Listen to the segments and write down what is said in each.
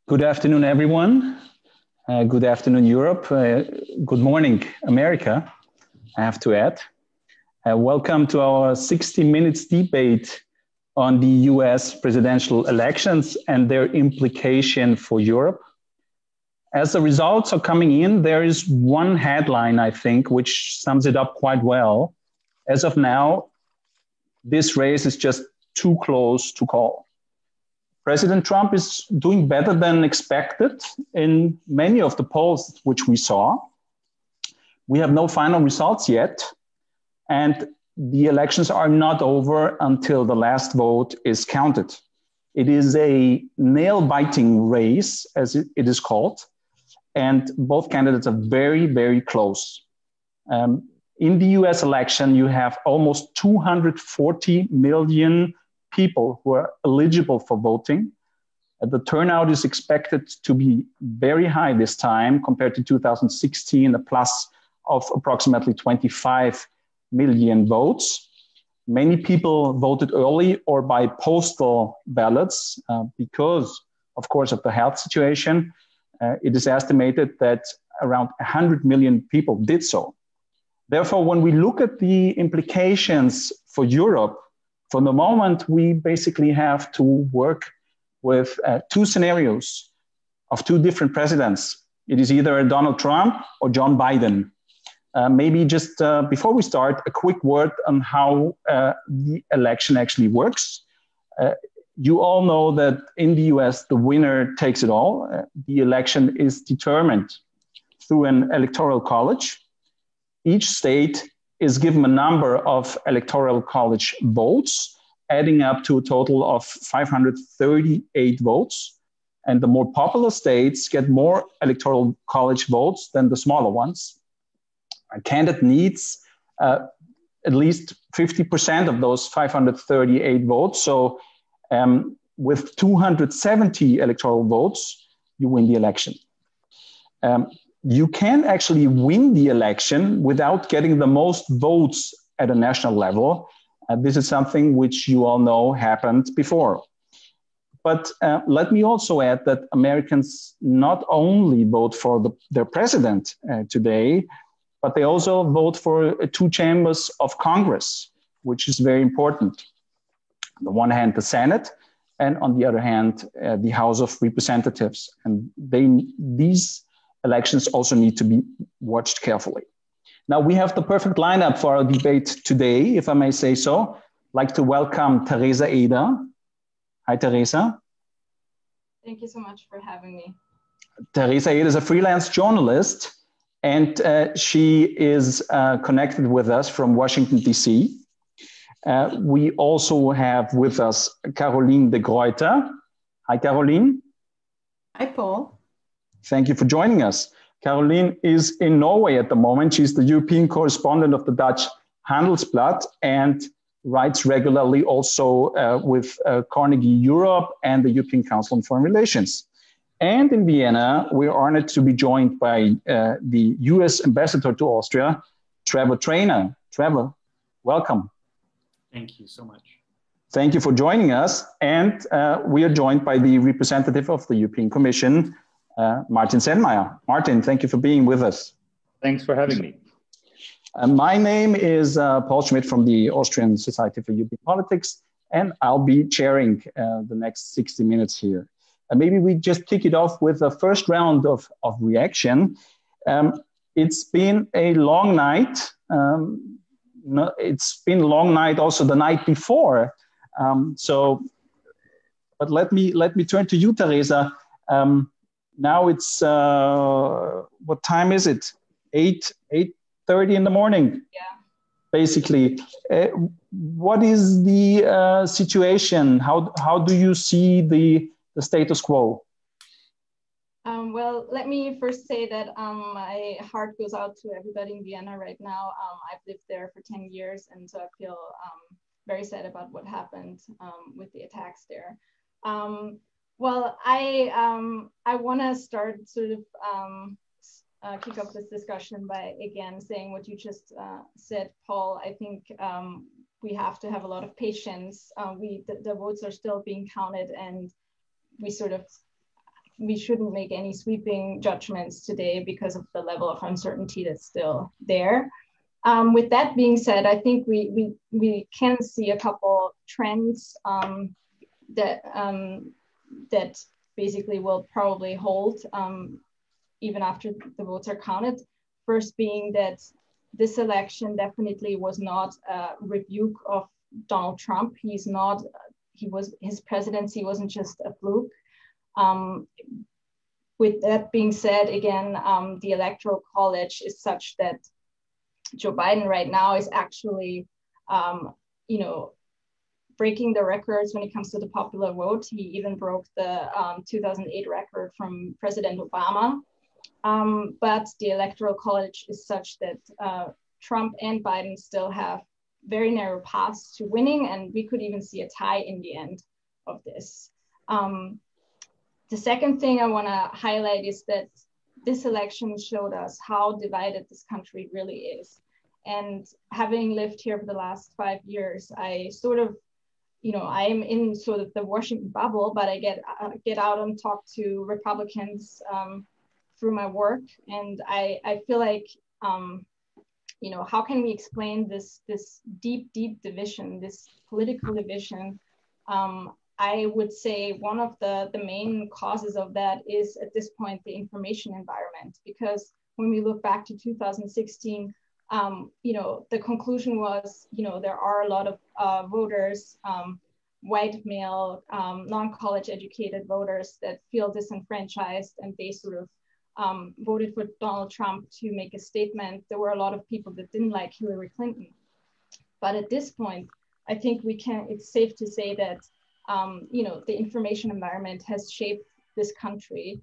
Good afternoon, everyone. Good afternoon, Europe. Good morning, America, I have to add. Welcome to our 60 minutes debate on the US presidential elections and their implication for Europe. As the results are coming in, there is one headline, I think, which sums it up quite well. As of now, this race is just too close to call. President Trump is doing better than expected in many of the polls which we saw. We have no final results yet, and the elections are not over until the last vote is counted. It is a nail-biting race, as it is called, and both candidates are very, very close. In the US election, you have almost 240 million people who are eligible for voting. The turnout is expected to be very high this time compared to 2016, a plus of approximately 25 million votes. Many people voted early or by postal ballots because, of course, of the health situation. It is estimated that around 100 million people did so. Therefore, when we look at the implications for Europe, for the moment, we basically have to work with two scenarios of two different presidents. It is either Donald Trump or John Biden. Maybe just before we start, a quick word on how the election actually works. You all know that in the US, the winner takes it all. The election is determined through an electoral college. Each state is given a number of electoral college votes, adding up to a total of 538 votes. And the more popular states get more electoral college votes than the smaller ones. A candidate needs at least 50% of those 538 votes. So with 270 electoral votes, you win the election. You can actually win the election without getting the most votes at a national level. This is something which you all know happened before. But let me also add that Americans not only vote for their president today, but they also vote for two chambers of Congress, which is very important. On the one hand, the Senate, and on the other hand, the House of Representatives. And these elections also need to be watched carefully. Now, we have the perfect lineup for our debate today, if I may say so. I'd like to welcome Teresa Eder. Hi, Teresa. Thank you so much for having me. Teresa Eder is a freelance journalist, and she is connected with us from Washington, D.C. We also have with us Caroline de Gruyter. Hi, Caroline. Hi, Paul. Thank you for joining us. Caroline is in Norway at the moment. She's the European correspondent of the Dutch Handelsblad and writes regularly also with Carnegie Europe and the European Council on Foreign Relations. And in Vienna, we're honored to be joined by the US ambassador to Austria, Trevor Traina. Trevor, welcome. Thank you so much. Thank you for joining us. And we are joined by the representative of the European Commission, Martin Selmayr. Martin, thank you for being with us. Thanks for having me. My name is Paul Schmidt from the Austrian Society for European Politics, and I'll be chairing the next 60 minutes here. Maybe we just kick it off with the first round of reaction. It's been a long night. It's been a long night also the night before. But let me turn to you, Teresa. Now it's, what time is it? 8:30 in the morning. Yeah. Basically, what is the situation? How do you see the status quo? Well, let me first say that my heart goes out to everybody in Vienna right now. I've lived there for 10 years, and so I feel very sad about what happened with the attacks there. Well, I want to start sort of kick off this discussion by again saying what you just said, Paul. I think we have to have a lot of patience. The votes are still being counted, and we sort of we shouldn't make any sweeping judgments today because of the level of uncertainty that's still there. With that being said, I think we can see a couple trends that basically will probably hold even after the votes are counted. First being that this election definitely was not a rebuke of Donald Trump. His presidency wasn't just a fluke. With that being said, again, the Electoral College is such that Joe Biden right now is actually, breaking the records when it comes to the popular vote. He even broke the 2008 record from President Obama. But the Electoral College is such that Trump and Biden still have very narrow paths to winning, and we could even see a tie in the end of this. The second thing I want to highlight is that this election showed us how divided this country really is. And having lived here for the last 5 years, I sort of, I'm in sort of the Washington bubble, but I get out and talk to Republicans through my work. And I feel like, how can we explain this deep division, this political division? I would say one of the main causes of that is at this point, the information environment, because when we look back to 2016, the conclusion was, there are a lot of voters, white male, non-college educated voters that feel disenfranchised, and they sort of voted for Donald Trump to make a statement. There were a lot of people that didn't like Hillary Clinton. But at this point, I think it's safe to say that, the information environment has shaped this country,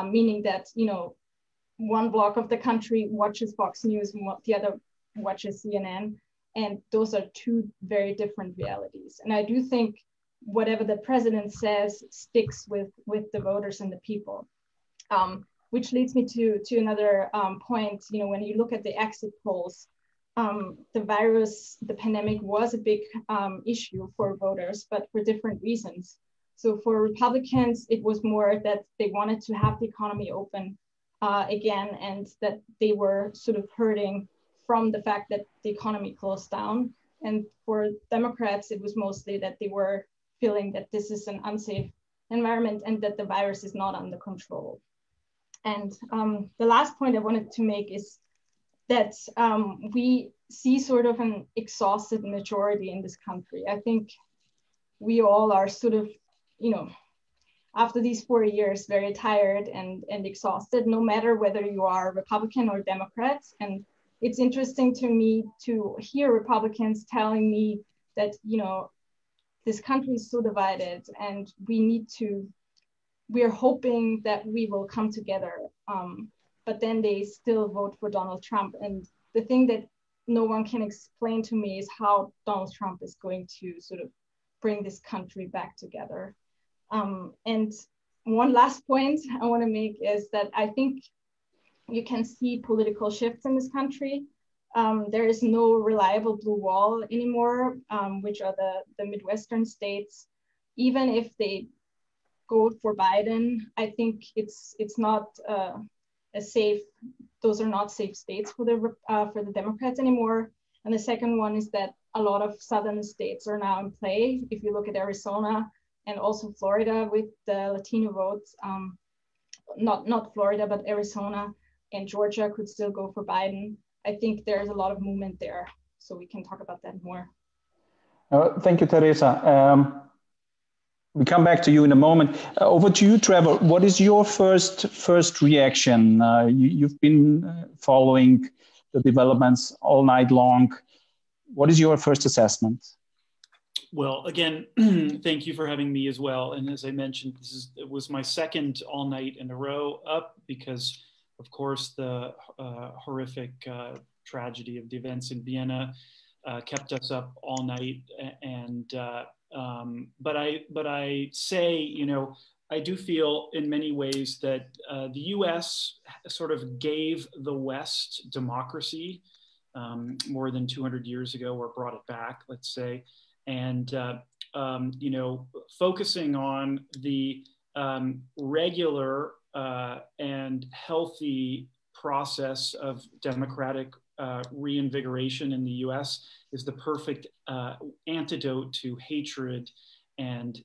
meaning that, one block of the country watches Fox News and the other watches CNN. And those are two very different realities. And I do think whatever the president says sticks with the voters and the people. Which leads me to another point. When you look at the exit polls, the pandemic was a big issue for voters, but for different reasons. So for Republicans, it was more that they wanted to have the economy open again, and that they were sort of hurting from the fact that the economy closed down. And for Democrats, it was mostly that they were feeling that this is an unsafe environment and that the virus is not under control. And the last point I wanted to make is that we see sort of an exhausted majority in this country. I think we all are sort of, after these 4 years, very tired and exhausted, no matter whether you are Republican or Democrat. And it's interesting to me to hear Republicans telling me that, this country is so divided and we're hoping that we will come together. But then they still vote for Donald Trump. And the thing that no one can explain to me is how Donald Trump is going to sort of bring this country back together. And one last point I want to make is that I think you can see political shifts in this country. There is no reliable blue wall anymore, which are the Midwestern states. Even if they go for Biden, I think it's not those are not safe states for the Democrats anymore. And the second one is that a lot of southern states are now in play. If you look at Arizona and also Florida with the Latino votes, not Florida, but Arizona and Georgia could still go for Biden. I think there's a lot of movement there, so we can talk about that more. Thank you, Teresa. We come back to you in a moment. Over to you, Trevor. What is your first reaction? You've been following the developments all night long. What is your first assessment? Well, again, thank you for having me as well. And as I mentioned, it was my second all night in a row up because, of course, the horrific tragedy of the events in Vienna kept us up all night. And but I say, I do feel in many ways that the US sort of gave the West democracy more than 200 years ago, or brought it back, let's say. And, focusing on the regular and healthy process of democratic reinvigoration in the US is the perfect antidote to hatred and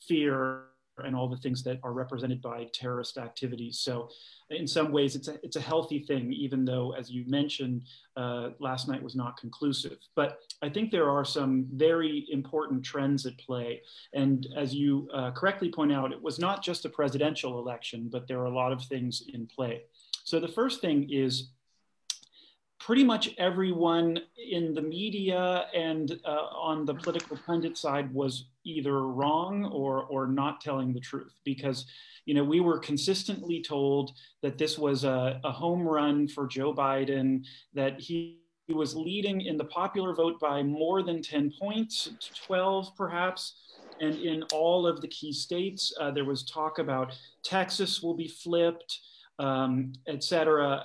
fear and all the things that are represented by terrorist activities. So in some ways, it's a healthy thing, even though, as you mentioned, last night was not conclusive. But I think there are some very important trends at play. And as you correctly point out, it was not just a presidential election, but there are a lot of things in play. So the first thing is pretty much everyone in the media and on the political pundit side was either wrong or not telling the truth, because we were consistently told that this was a home run for Joe Biden, that he was leading in the popular vote by more than 10 points, 12 perhaps. And in all of the key states, there was talk about Texas will be flipped, et cetera.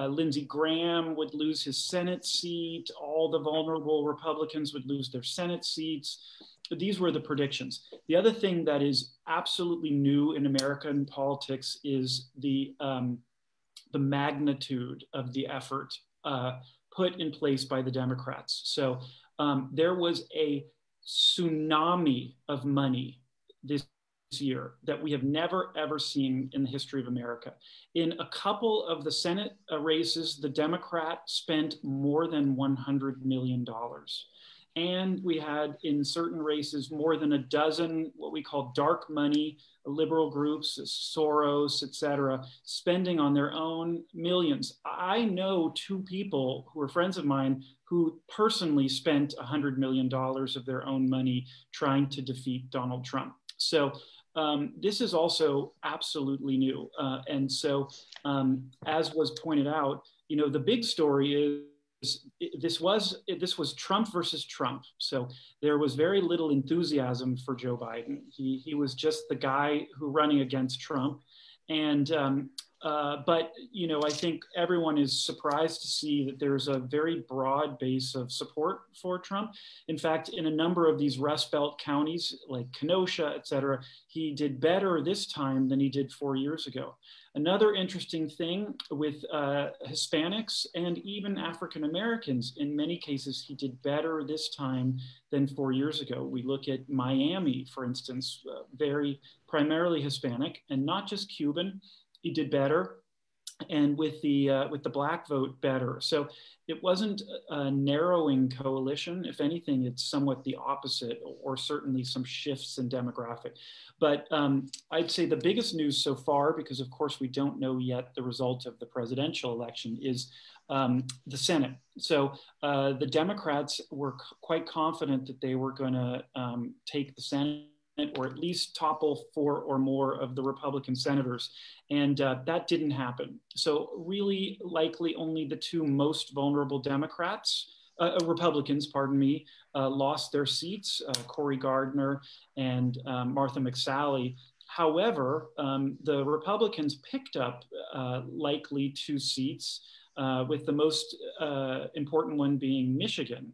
Lindsey Graham would lose his Senate seat. All the vulnerable Republicans would lose their Senate seats. These were the predictions. The other thing that is absolutely new in American politics is the magnitude of the effort put in place by the Democrats. So there was a tsunami of money this year that we have never, ever seen in the history of America. In a couple of the Senate races, the Democrat spent more than $100 million. And we had in certain races more than a dozen what we call dark money, liberal groups, Soros, et cetera, spending on their own millions. I know two people who are friends of mine who personally spent $100 million of their own money trying to defeat Donald Trump. So this is also absolutely new. And so as was pointed out, the big story is this was Trump versus Trump. So there was very little enthusiasm for Joe Biden. He was just the guy who running against Trump. And but I think everyone is surprised to see that there's a very broad base of support for Trump. In fact, in a number of these Rust Belt counties like Kenosha, et cetera, he did better this time than he did 4 years ago. Another interesting thing with Hispanics and even African Americans, in many cases, he did better this time than 4 years ago. We look at Miami, for instance, very primarily Hispanic and not just Cuban. He did better, and with the Black vote better. So it wasn't a narrowing coalition. If anything, it's somewhat the opposite, or certainly some shifts in demographic. But I'd say the biggest news so far, because of course we don't know yet the result of the presidential election, is the Senate. So the Democrats were quite confident that they were going to take the Senate, or at least topple 4 or more of the Republican senators. And that didn't happen. So really likely only the two most vulnerable Republicans, lost their seats, Cory Gardner and Martha McSally. However, the Republicans picked up likely 2 seats, with the most important one being Michigan,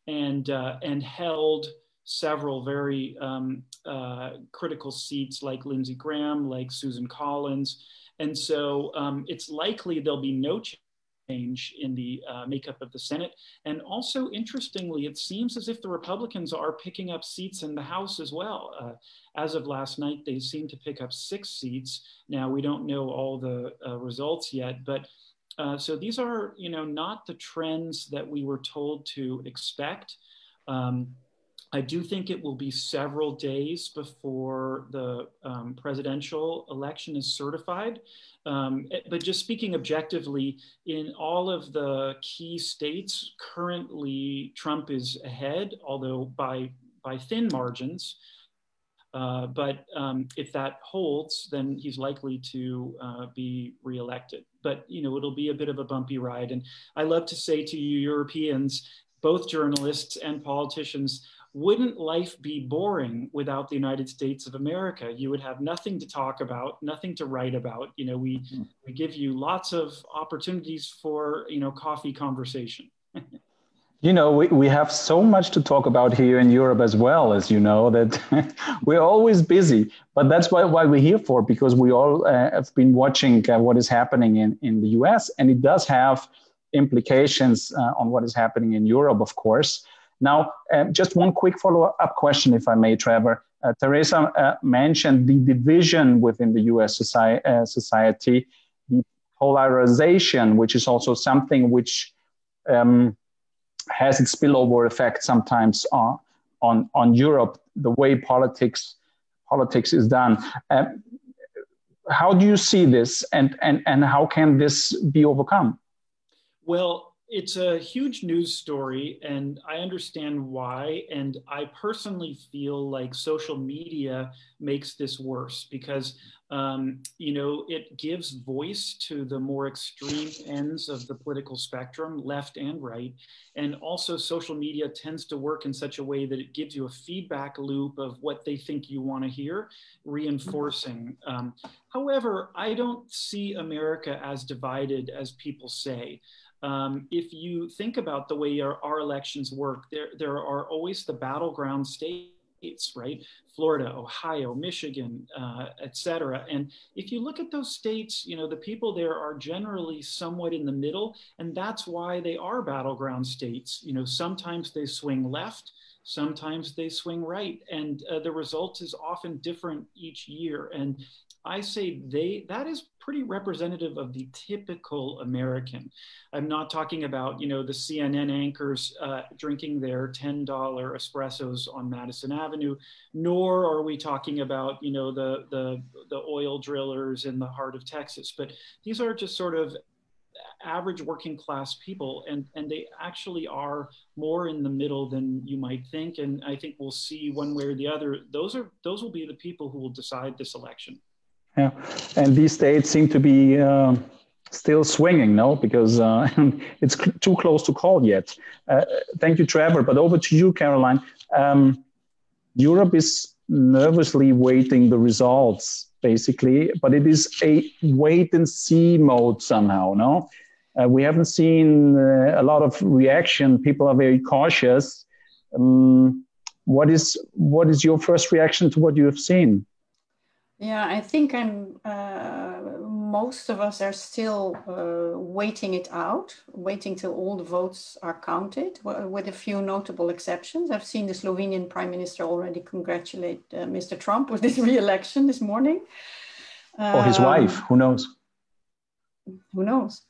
and held several very critical seats like Lindsey Graham, like Susan Collins. And so it's likely there'll be no change in the makeup of the Senate. And also, interestingly, it seems as if the Republicans are picking up seats in the House as well. As of last night, they seem to pick up 6 seats. Now, we don't know all the results yet, but so these are, not the trends that we were told to expect. I do think it will be several days before the presidential election is certified. But just speaking objectively, in all of the key states, currently Trump is ahead, although by thin margins. But if that holds, then he's likely to be reelected. But it'll be a bit of a bumpy ride. And I love to say to you Europeans, both journalists and politicians, wouldn't life be boring without the United States of America? You would have nothing to talk about, nothing to write about. We give you lots of opportunities for, coffee conversation. You know, we have so much to talk about here in Europe as well, as you know, that we're always busy. But that's why we're here for, because we all have been watching what is happening in the US, and it does have implications on what is happening in Europe, of course. Now, just one quick follow-up question, if I may, Trevor. Teresa mentioned the division within the US society, the polarization, which is also something which has its spillover effect sometimes on Europe, the way politics is done. How do you see this, and how can this be overcome? Well, it's a huge news story, and I understand why. And I personally feel like social media makes this worse because, you know, it gives voice to the more extreme ends of the political spectrum, left and right. And also social media tends to work in such a way that it gives you a feedback loop of what they think you want to hear, reinforcing. However, I don't see America as divided as people say. If you think about the way our elections work, there are always the battleground states, right? Florida, Ohio, Michigan, et cetera. And if you look at those states, you know, the people there are generally somewhat in the middle, and that's why they are battleground states. You know, sometimes they swing left, sometimes they swing right, and the result is often different each year. And I say that is pretty representative of the typical American. I'm not talking about, you know, the CNN anchors drinking their $10 espressos on Madison Avenue, nor are we talking about, you know, the oil drillers in the heart of Texas. But these are just sort of average working class people, and they actually are more in the middle than you might think. And I think we'll see one way or the other. Those will be the people who will decide this election. Yeah, and these states seem to be still swinging, no? Because it's too close to call yet. Thank you, Trevor. But over to you, Caroline. Europe is nervously waiting the results, basically, but it is a wait-and-see mode somehow, no? We haven't seen a lot of reaction. People are very cautious. What is your first reaction to what you have seen? Yeah, I think most of us are still waiting it out, waiting till all the votes are counted, with a few notable exceptions. I've seen the Slovenian Prime Minister already congratulate Mr. Trump with his re-election this morning. Or his wife, who knows? Who knows?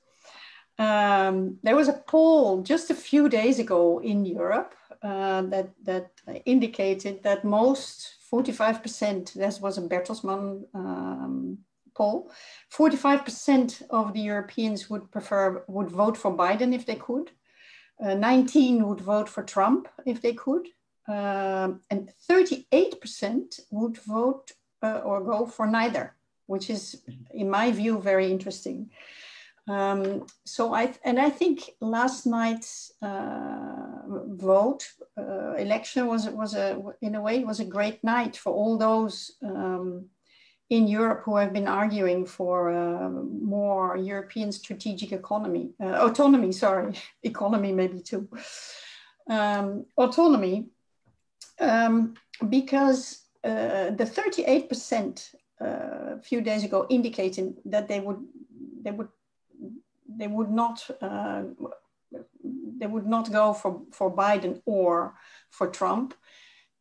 There was a poll just a few days ago in Europe that indicated that most 45%, that was a Bertelsmann poll, 45% of the Europeans would vote for Biden if they could. 19 would vote for Trump if they could. And 38% would vote or go for neither, which is, in my view, very interesting. I think last night's election was in a way a great night for all those in Europe who have been arguing for more European strategic autonomy maybe too. Autonomy, because the 38% a few days ago indicated that they would not go for Biden or for Trump.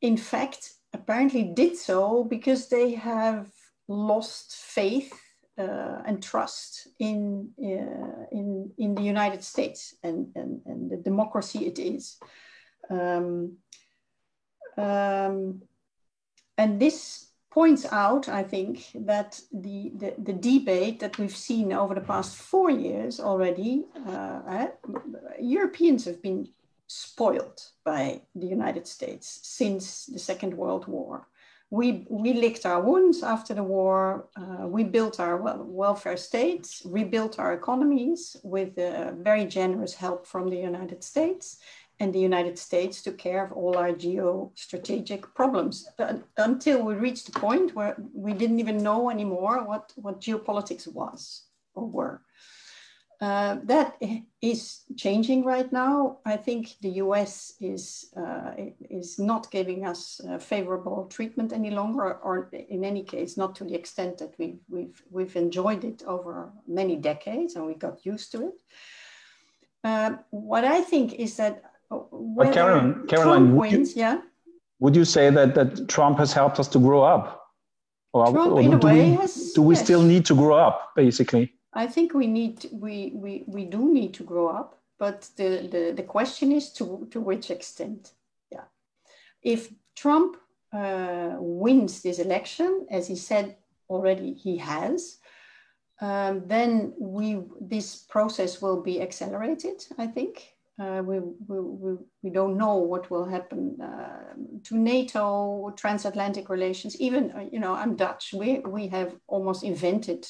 In fact, apparently did so because they have lost faith and trust in the United States and the democracy it is. And this points out, I think, that the debate that we've seen over the past 4 years already, Europeans have been spoiled by the United States since the Second World War. We licked our wounds after the war. We built our welfare states, rebuilt our economies with very generous help from the United States. And the United States took care of all our geostrategic problems until we reached the point where we didn't even know anymore what geopolitics was or were. That is changing right now. I think the US is not giving us favorable treatment any longer, or in any case, not to the extent that we've enjoyed it over many decades, and we got used to it. What I think is that Caroline, Trump wins, would you say that Trump has helped us to grow up? Or do we still need to grow up, basically? I think we do need to grow up, but the question is to which extent. Yeah, if Trump wins this election, as he said already he has, then this process will be accelerated. I think we don't know what will happen to NATO, transatlantic relations. Even I'm Dutch. We have almost invented.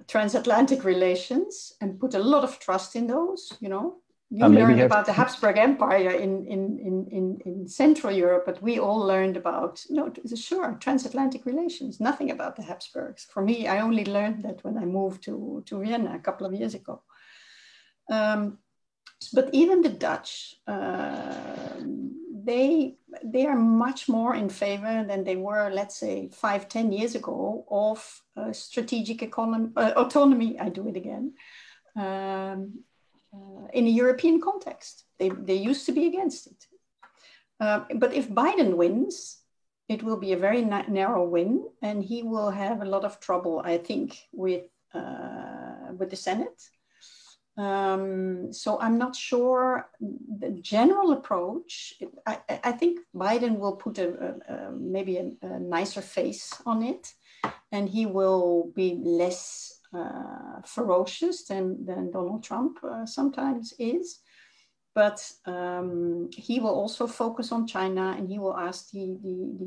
Transatlantic relations and put a lot of trust in those. You learned about the Habsburg Empire in Central Europe, but we all learned about transatlantic relations. Nothing about the Habsburgs. For me, I only learned that when I moved to Vienna a couple of years ago. But even the Dutch, they are much more in favor than they were, let's say, 5-10 years ago, of strategic autonomy. I do it again. In a European context, they used to be against it. But if Biden wins, it will be a very narrow win, and he will have a lot of trouble, I think, with the Senate. So I'm not sure the general approach. I think Biden will put maybe a nicer face on it, and he will be less ferocious than Donald Trump sometimes is. But he will also focus on China, and he will ask the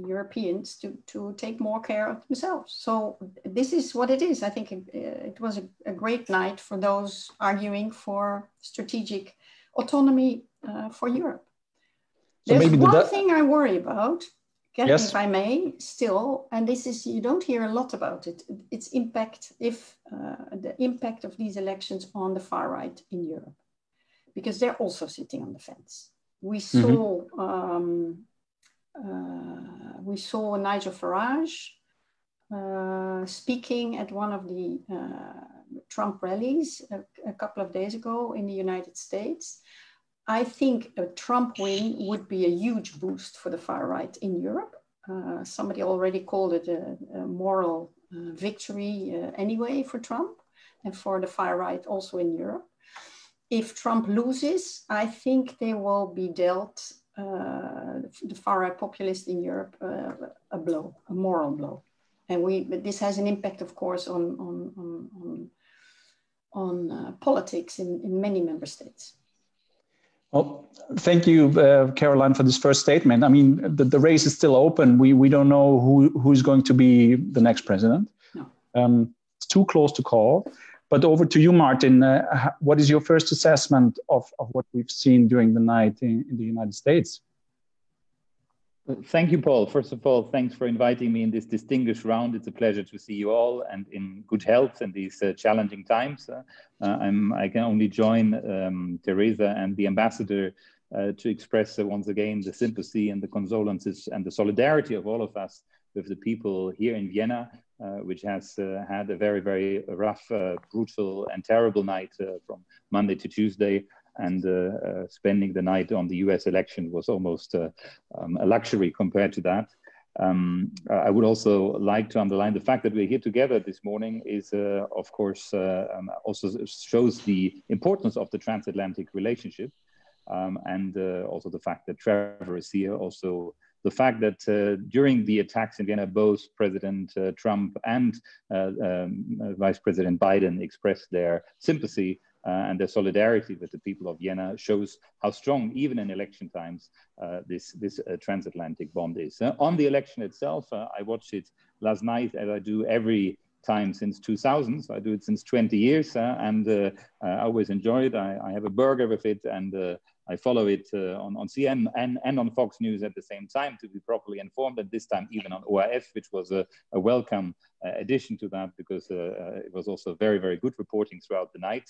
Europeans to take more care of themselves. So this is what it is. I think it was a great night for those arguing for strategic autonomy for Europe. So there's one thing I worry about, yes, if I may, still, and this is, you don't hear a lot about it, its impact, the impact of these elections on the far right in Europe. Because they're also sitting on the fence. We saw Nigel Farage speaking at one of the Trump rallies a couple of days ago in the United States. I think a Trump win would be a huge boost for the far right in Europe. Somebody already called it a moral victory anyway for Trump and for the far right also in Europe. If Trump loses, I think they will be dealt, the far-right populists in Europe, a blow, a moral blow. And this has an impact, of course, on politics in many member states. Well, thank you, Caroline, for this first statement. I mean, the race is still open. We don't know who's going to be the next president. No. It's too close to call. But over to you, Martin. What is your first assessment of what we've seen during the night in the United States? Thank you, Paul. First of all, thanks for inviting me in this distinguished round. It's a pleasure to see you all and in good health in these challenging times. I can only join Teresa and the ambassador to express once again the sympathy and the condolences and the solidarity of all of us with the people here in Vienna, which has had a very, very rough, brutal and terrible night from Monday to Tuesday. And spending the night on the US election was almost a luxury compared to that. I would also like to underline the fact that we're here together this morning is, of course, also shows the importance of the transatlantic relationship. And also the fact that Trevor is here, also the fact that during the attacks in Vienna, both President Trump and Vice President Biden expressed their sympathy and their solidarity with the people of Vienna shows how strong, even in election times, this transatlantic bond is. On the election itself, I watched it last night, as I do every time since 2000. So I do it since 20 years, and I always enjoy it. I have a burger with it, and I follow it on CNN and on Fox News at the same time to be properly informed, and this time even on ORF, which was a welcome addition to that, because it was also very, very good reporting throughout the night.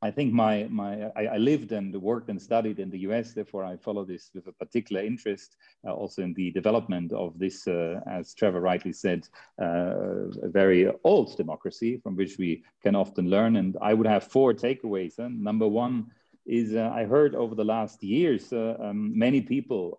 I think I lived and worked and studied in the US, therefore I follow this with a particular interest, also in the development of this, as Trevor rightly said, a very old democracy from which we can often learn. And I would have 4 takeaways. Number one is I heard over the last years many people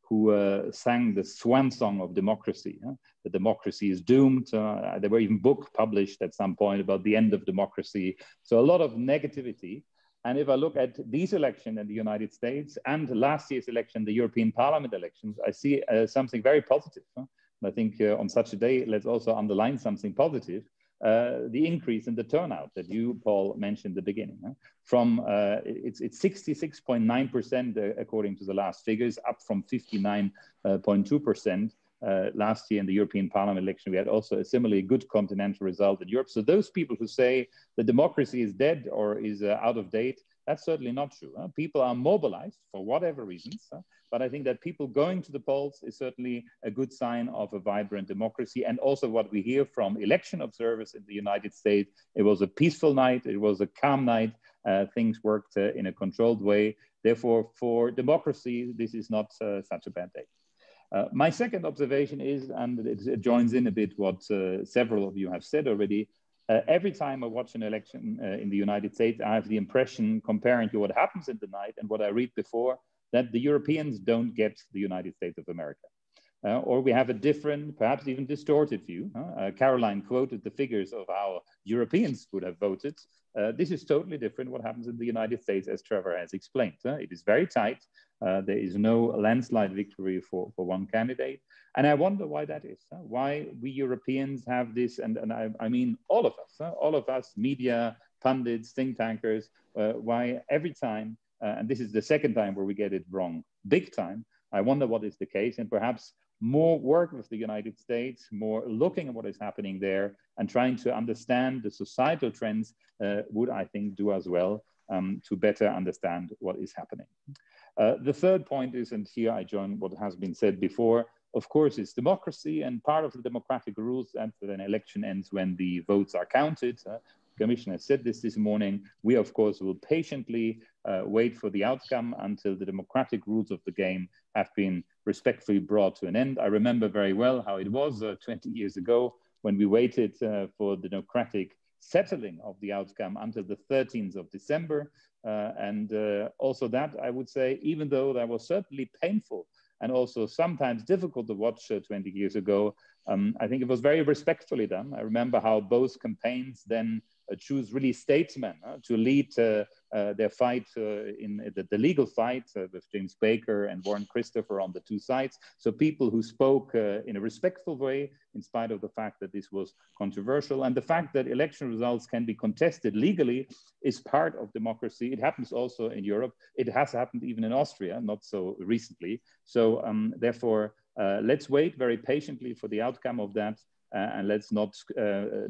who sang the swan song of democracy. The democracy is doomed. There were even books published at some point about the end of democracy. So a lot of negativity. And if I look at these elections in the United States and last year's election, the European Parliament elections, I see something very positive. And I think on such a day, let's also underline something positive. The increase in the turnout that you, Paul, mentioned at the beginning. From it's 66.9% according to the last figures, up from 59.2%. Last year in the European Parliament election, we had also a similarly good continental result in Europe. So those people who say the democracy is dead or is out of date, that's certainly not true. People are mobilized for whatever reasons, but I think that people going to the polls is certainly a good sign of a vibrant democracy. And also what we hear from election observers in the United States, it was a peaceful night, it was a calm night, things worked in a controlled way. Therefore, for democracy, this is not such a bad day. My second observation is, and it joins in a bit what several of you have said already, every time I watch an election in the United States, I have the impression, comparing to what happens in the night and what I read before, that the Europeans don't get the United States of America. Or we have a different, perhaps even distorted view. Caroline quoted the figures of how Europeans would have voted. This is totally different what happens in the United States, as Trevor has explained. It is very tight. There is no landslide victory for one candidate. And I wonder why that is. Why we Europeans have this, and I mean all of us, media, pundits, think tankers, why every time, and this is the second time where we get it wrong, big time, I wonder what is the case, and perhaps more work with the United States, more looking at what is happening there and trying to understand the societal trends would, I think, do us well to better understand what is happening. The third point is, and here I join what has been said before, of course, it's democracy, and part of the democratic rules after an election ends when the votes are counted. The Commission has said this morning. We, of course, will patiently wait for the outcome until the democratic rules of the game have been respectfully brought to an end. I remember very well how it was 20 years ago when we waited for the democratic settling of the outcome until the 13th of December. And also that, I would say, even though that was certainly painful and also sometimes difficult to watch 20 years ago, I think it was very respectfully done. I remember how both campaigns then choose really statesmen to lead their fight in the legal fight with James Baker and Warren Christopher on the two sides. So people who spoke in a respectful way, in spite of the fact that this was controversial. And the fact that election results can be contested legally is part of democracy. It happens also in Europe. It has happened even in Austria, not so recently. So therefore, let's wait very patiently for the outcome of that. And let's not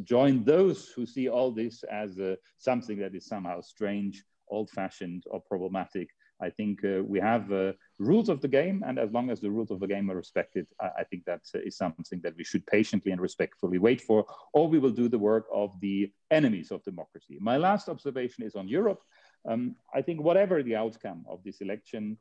join those who see all this as something that is somehow strange, old-fashioned, or problematic. I think we have rules of the game, and as long as the rules of the game are respected, I think that is something that we should patiently and respectfully wait for, or we will do the work of the enemies of democracy. My last observation is on Europe. I think whatever the outcome of this election,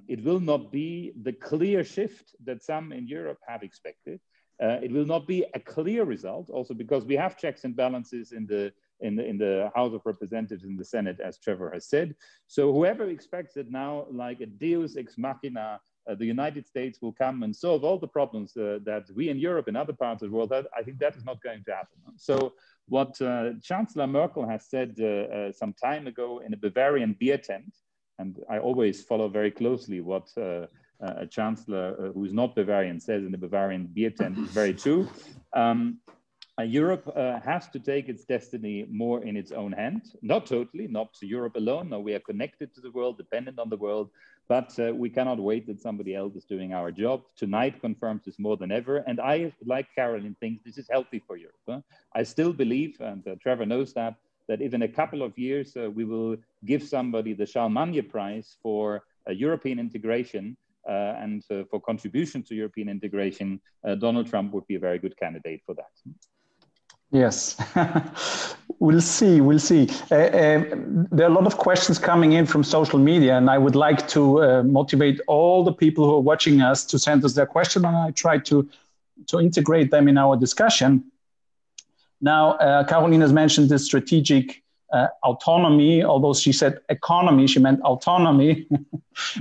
it will not be the clear shift that some in Europe have expected. It will not be a clear result, also because we have checks and balances in the House of Representatives and the Senate, as Trevor has said. So whoever expects that now, like a deus ex machina, the United States will come and solve all the problems that we in Europe and other parts of the world have, I think that is not going to happen. So what Chancellor Merkel has said some time ago in a Bavarian beer tent, and I always follow very closely what a chancellor who is not Bavarian says in the Bavarian beer tent is very true. Europe has to take its destiny more in its own hand, not totally, not Europe alone. No, we are connected to the world, dependent on the world, but we cannot wait that somebody else is doing our job. Tonight confirms this more than ever. And I, like Caroline, think this is healthy for Europe. I still believe, and Trevor knows that, that if in a couple of years we will give somebody the Charlemagne Prize for European integration and for contribution to European integration, Donald Trump would be a very good candidate for that. Yes, we'll see. We'll see. There are a lot of questions coming in from social media, and I would like to motivate all the people who are watching us to send us their question, and I try to integrate them in our discussion. Now, Caroline has mentioned the strategic autonomy, although she said economy, she meant autonomy.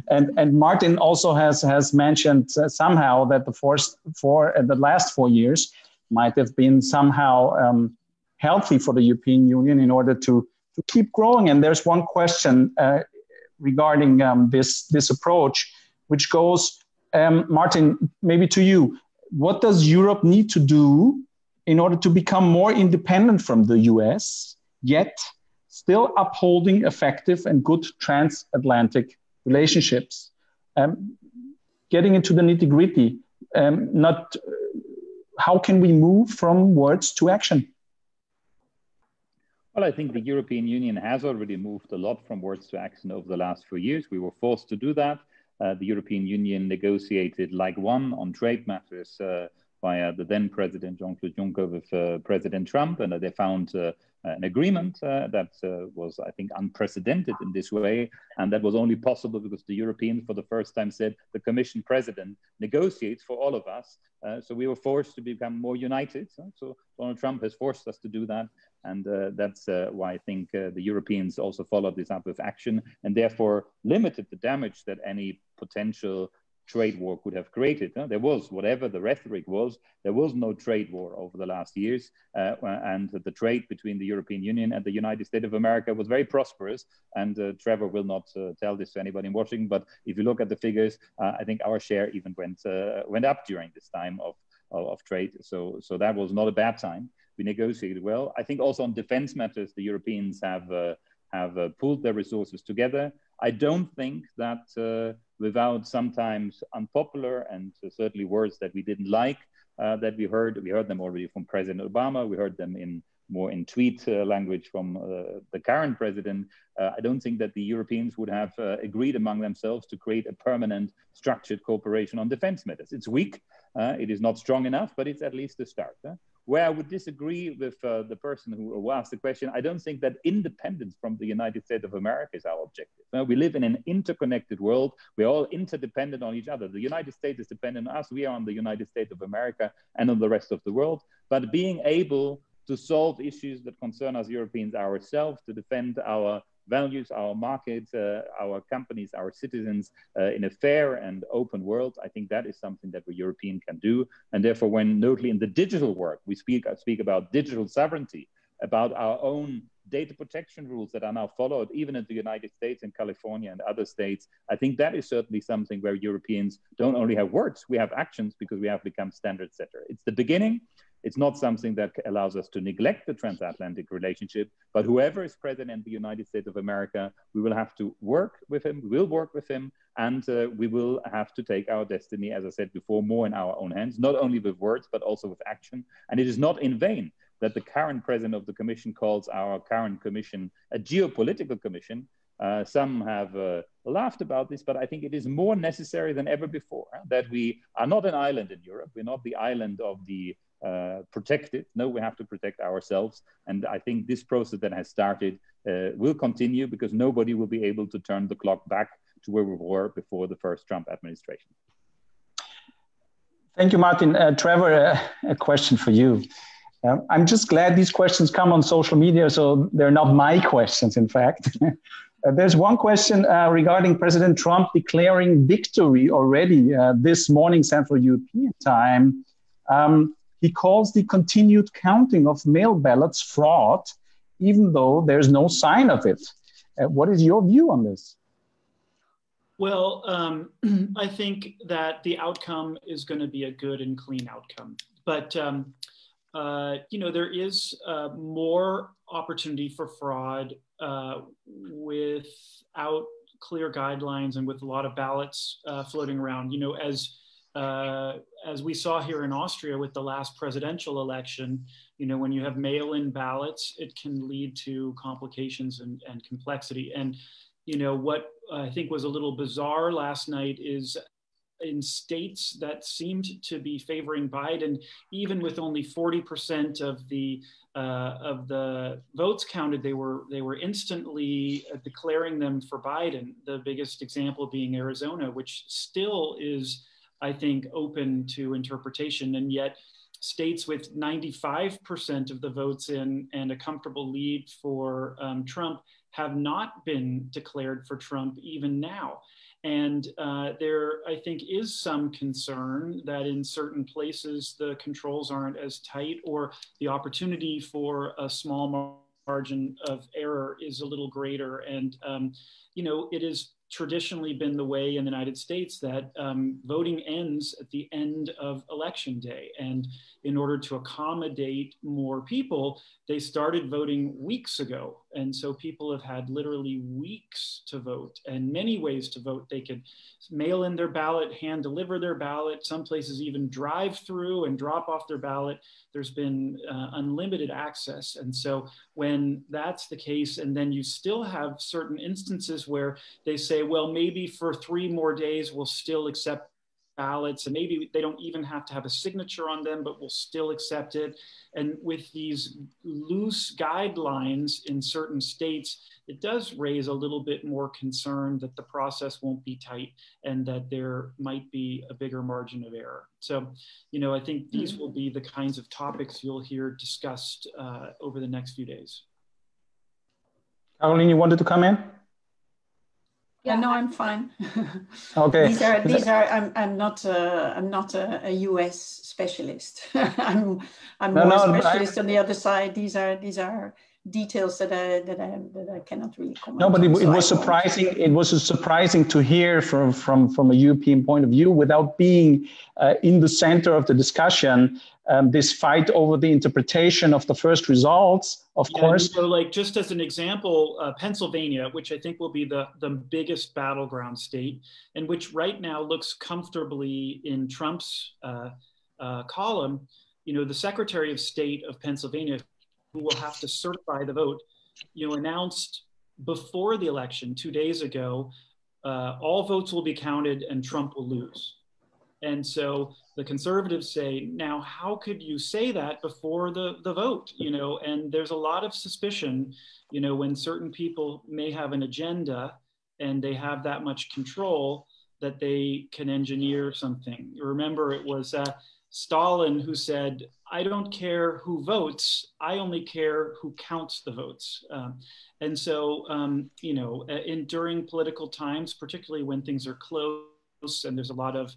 and Martin also has mentioned somehow that the last 4 years might have been somehow healthy for the European Union in order to keep growing. And there's one question regarding this approach, which goes, Martin, maybe to you. What does Europe need to do in order to become more independent from the US, yet still upholding effective and good transatlantic relationships? Getting into the nitty-gritty, how can we move from words to action? Well, I think the European Union has already moved a lot from words to action over the last 4 years. We were forced to do that. The European Union negotiated like one on trade matters via the then President Jean-Claude Juncker with President Trump, and they found an agreement that was, I think, unprecedented in this way, and that was only possible because the Europeans for the first time said the Commission President negotiates for all of us, so we were forced to become more united. So Donald Trump has forced us to do that, and that's why I think the Europeans also followed this up with action and therefore limited the damage that any potential trade war could have created. There was, whatever the rhetoric was, there was no trade war over the last years, and the trade between the European Union and the United States of America was very prosperous, and Trevor will not tell this to anybody watching, but if you look at the figures, I think our share even went up during this time of trade, so that was not a bad time. We negotiated well. I think also on defense matters, the Europeans have pulled their resources together. I don't think that without sometimes unpopular and certainly words that we didn't like, that we heard them already from President Obama, we heard them more in tweet language from the current president. I don't think that the Europeans would have agreed among themselves to create a permanent structured cooperation on defense matters. It's weak, it is not strong enough, but it's at least a start. Where I would disagree with the person who asked the question, I don't think that independence from the United States of America is our objective. We live in an interconnected world. We're all interdependent on each other. The United States is dependent on us. We are on the United States of America and on the rest of the world. But being able to solve issues that concern us Europeans ourselves, to defend our values, our markets, our companies, our citizens in a fair and open world, I think that is something that the European can do. And therefore, when notably in the digital work, we speak about digital sovereignty, about our own data protection rules that are now followed even in the United States and California and other states, I think that is certainly something where Europeans don't only have words, we have actions because we have become standard setter. It's the beginning. It's not something that allows us to neglect the transatlantic relationship, but whoever is president in the United States of America, we will have to work with him, we will work with him, and we will have to take our destiny, as I said before, more in our own hands, not only with words, but also with action. And it is not in vain that the current president of the commission calls our current commission a geopolitical commission. Some have laughed about this, but I think it is more necessary than ever before that we are not an island in Europe. We're not the island of the protected. No, we have to protect ourselves. And I think this process that has started will continue because nobody will be able to turn the clock back to where we were before the first Trump administration. Thank you, Martin. Trevor, a question for you. I'm just glad these questions come on social media, so they're not my questions, in fact. There's one question regarding President Trump declaring victory already this morning, Central European time. He calls the continued counting of mail ballots fraud, even though there's no sign of it. What is your view on this? Well, I think that the outcome is going to be a good and clean outcome. But, you know, there is more opportunity for fraud without clear guidelines and with a lot of ballots floating around. You know, as as we saw here in Austria with the last presidential election, when you have mail-in ballots, it can lead to complications and complexity. And, what I think was a little bizarre last night is in states that seemed to be favoring Biden, even with only 40% of the votes counted, they were instantly declaring them for Biden. The biggest example being Arizona, which still is, I think, open to interpretation, and yet states with 95% of the votes in and a comfortable lead for Trump have not been declared for Trump even now. And there, I think, is some concern that in certain places the controls aren't as tight, or the opportunity for a small margin of error is a little greater. And, it has traditionally been the way in the United States that voting ends at the end of election day. And in order to accommodate more people, they started voting weeks ago. And so people have had literally weeks to vote and many ways to vote. They could mail in their ballot, hand deliver their ballot, some places even drive through and drop off their ballot. There's been unlimited access. And so when that's the case, and then you still have certain instances where they say, well, maybe for 3 more days, we'll still accept ballots, and maybe they don't even have to have a signature on them, but we'll still accept it. And with these loose guidelines in certain states, it does raise a little bit more concern that the process won't be tight and that there might be a bigger margin of error. So, I think these will be the kinds of topics you'll hear discussed over the next few days. Caroline, you wanted to come in? Yeah, no, I'm fine. Okay. These are. I'm not a US specialist. I'm more a specialist on the other side. These are details that I cannot really comment. No, but on, it was surprising. It was surprising to hear from a European point of view, without being in the center of the discussion, this fight over the interpretation of the first results. Of course, like just as an example, Pennsylvania, which I think will be the biggest battleground state, and which right now looks comfortably in Trump's column. The Secretary of State of Pennsylvania, who will have to certify the vote, announced before the election 2 days ago, all votes will be counted and Trump will lose. And so the conservatives say, now, how could you say that before the vote? And there's a lot of suspicion, when certain people may have an agenda and they have that much control, that they can engineer something. Remember, it was Stalin who said, I don't care who votes, I only care who counts the votes. And so, during political times, particularly when things are close and there's a lot of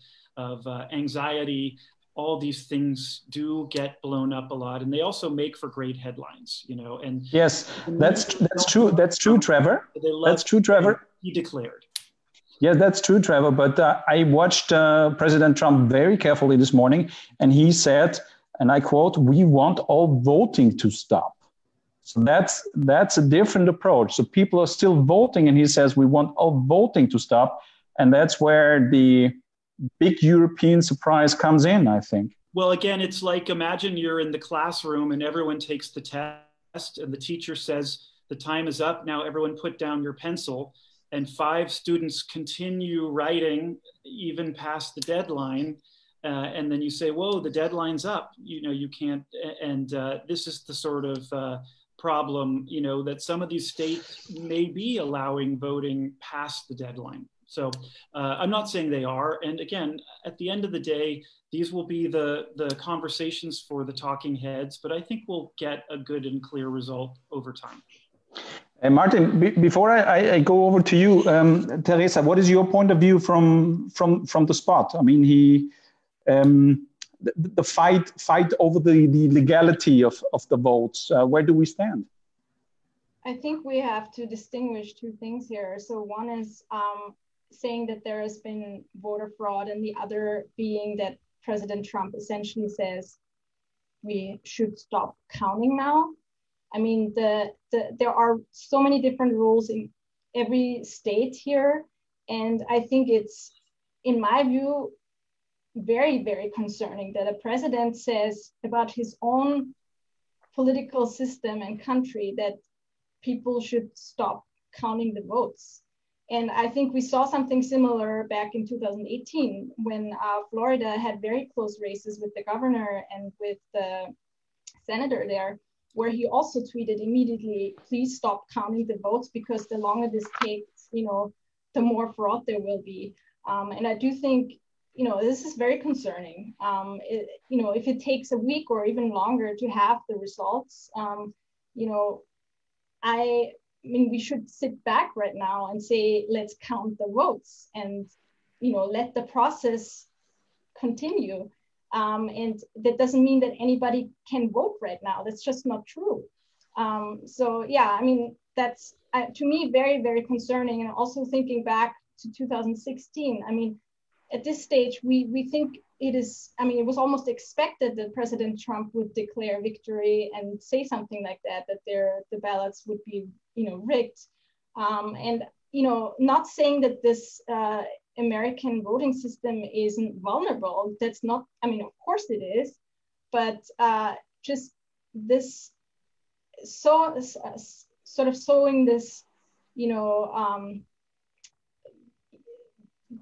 anxiety, all these things do get blown up a lot, and they also make for great headlines, And yes, that's true. That's true, Trevor. That's true, Trevor. He declared. Yeah, that's true, Trevor. But I watched President Trump very carefully this morning, and he said, and I quote, "We want all voting to stop." So that's a different approach. So people are still voting, and he says we want all voting to stop, and that's where the big European surprise comes in, I think. Well, again, it's like, imagine you're in the classroom and everyone takes the test, and the teacher says the time is up. Now everyone put down your pencil. And 5 students continue writing even past the deadline. And then you say, whoa, the deadline's up. You can't. And this is the sort of problem, that some of these states may be allowing voting past the deadline. So I'm not saying they are. And again, at the end of the day, these will be the conversations for the talking heads, but I think we'll get a good and clear result over time. Martin, before I go over to you, Teresa, what is your point of view from the spot? I mean, the fight over the legality of the votes. Where do we stand? I think we have to distinguish 2 things here. So one is saying that there has been voter fraud, and the other being that President Trump essentially says we should stop counting now. I mean, there are so many different rules in every state here. And I think it's, in my view, very, very concerning that a president says about his own political system and country that people should stop counting the votes. And I think we saw something similar back in 2018 when Florida had very close races with the governor and with the senator there, where he also tweeted immediately, please stop counting the votes because the longer this takes, the more fraud there will be. And I do think, this is very concerning. If it takes a week or even longer to have the results, we should sit back right now and say, let's count the votes and, let the process continue. And that doesn't mean that anybody can vote right now. That's just not true. That's to me very, very concerning. And also thinking back to 2016, at this stage, we think it was almost expected that President Trump would declare victory and say something like that the ballots would be, rigged. Not saying that this American voting system isn't vulnerable. That's not, of course it is, but just this, sort of sowing this,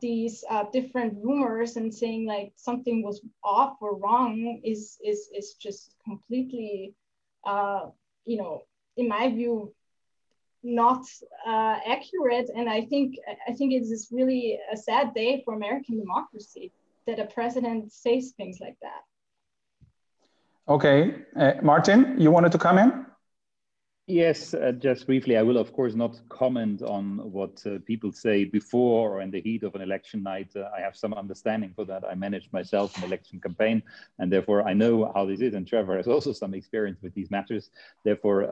these different rumors and saying like something was off or wrong is just completely, in my view, not accurate. And I think it is really a sad day for American democracy that a president says things like that. Okay, Martin, you wanted to come in? Yes, just briefly, I will of course not comment on what people say before or in the heat of an election night. I have some understanding for that. I managed myself an election campaign, and therefore I know how this is. And Trevor has also some experience with these matters. Therefore,